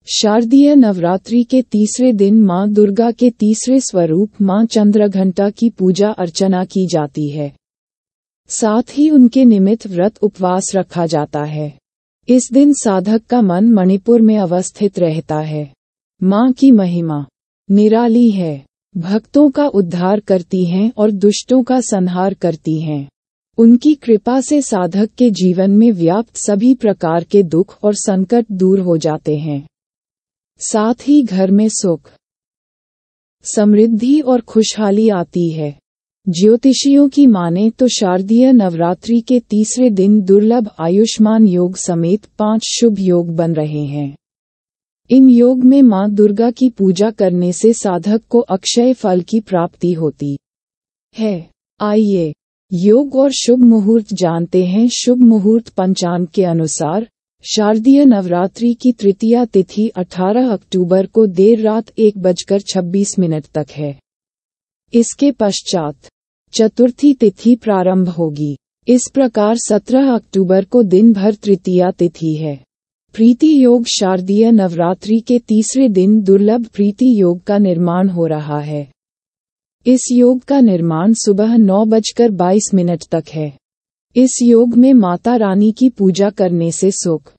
शारदीय नवरात्रि के तीसरे दिन मां दुर्गा के तीसरे स्वरूप मां चंद्रघंटा की पूजा अर्चना की जाती है। साथ ही उनके निमित्त व्रत उपवास रखा जाता है। इस दिन साधक का मन मणिपुर में अवस्थित रहता है। मां की महिमा निराली है। भक्तों का उद्धार करती हैं और दुष्टों का संहार करती हैं। उनकी कृपा से साधक के जीवन में व्याप्त सभी प्रकार के दुख और संकट दूर हो जाते हैं। साथ ही घर में सुख, समृद्धि और खुशहाली आती है। ज्योतिषियों की माने तो शारदीय नवरात्रि के तीसरे दिन दुर्लभ आयुष्मान योग समेत 5 शुभ योग बन रहे हैं। इन योग में मां दुर्गा की पूजा करने से साधक को अक्षय फल की प्राप्ति होती है। आइए योग और शुभ मुहूर्त जानते हैं। शुभ मुहूर्त पंचांग के अनुसार शारदीय नवरात्रि की तृतीया तिथि 18 अक्टूबर को देर रात 1:26 तक है। इसके पश्चात चतुर्थी तिथि प्रारंभ होगी। इस प्रकार 17 अक्टूबर को दिन भर तृतीया तिथि है। प्रीति योग शारदीय नवरात्रि के तीसरे दिन दुर्लभ प्रीति योग का निर्माण हो रहा है। इस योग का निर्माण सुबह 9:22 तक है। इस योग में माता रानी की पूजा करने से सुख,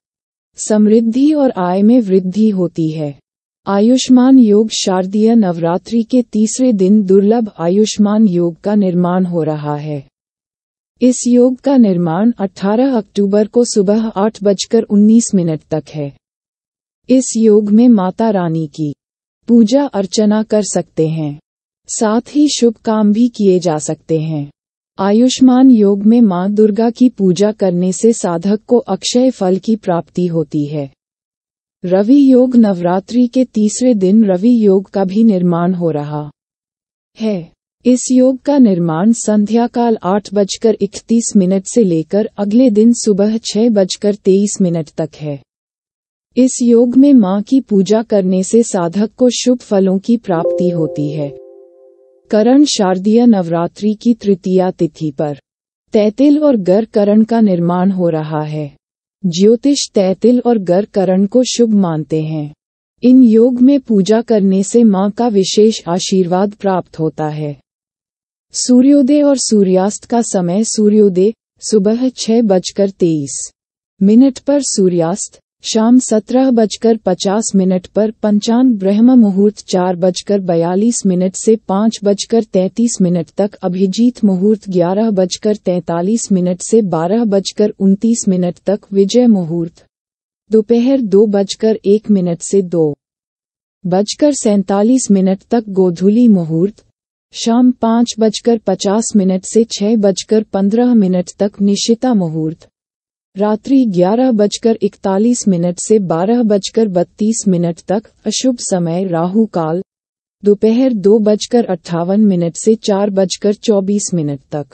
समृद्धि और आय में वृद्धि होती है। आयुष्मान योग शारदीय नवरात्रि के तीसरे दिन दुर्लभ आयुष्मान योग का निर्माण हो रहा है। इस योग का निर्माण 18 अक्टूबर को सुबह 8:19 तक है। इस योग में माता रानी की पूजा अर्चना कर सकते हैं। साथ ही शुभ काम भी किए जा सकते हैं। आयुष्मान योग में मां दुर्गा की पूजा करने से साधक को अक्षय फल की प्राप्ति होती है। रवि योग नवरात्रि के तीसरे दिन रवि योग का भी निर्माण हो रहा है। इस योग का निर्माण संध्याकाल 8:31 से लेकर अगले दिन सुबह 6:23 तक है। इस योग में मां की पूजा करने से साधक को शुभ फलों की प्राप्ति होती है। करण शारदीय नवरात्रि की तृतीया तिथि पर तैतिल और गर करण का निर्माण हो रहा है। ज्योतिष तैतिल और गर करण को शुभ मानते हैं। इन योग में पूजा करने से मां का विशेष आशीर्वाद प्राप्त होता है। सूर्योदय और सूर्यास्त का समय सूर्योदय सुबह 6:23 पर, सूर्यास्त शाम 17:50 पर। पंचांग ब्रह्म मुहूर्त 4:42 से 5:33 तक। अभिजीत मुहूर्त 11:43 से 12:29 तक। विजय मुहूर्त दोपहर 2:01 से 2:47 तक। गोधूली मुहूर्त शाम 5:50 से 6:15 तक। निशिता मुहूर्त रात्रि 11:41 से 12:32 तक। अशुभ समय राहु काल दोपहर 2:58 से 4:24 तक।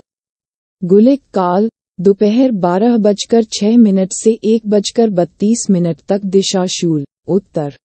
गुलिक काल दोपहर 12:06 से 1:32 तक। दिशा शूल उत्तर।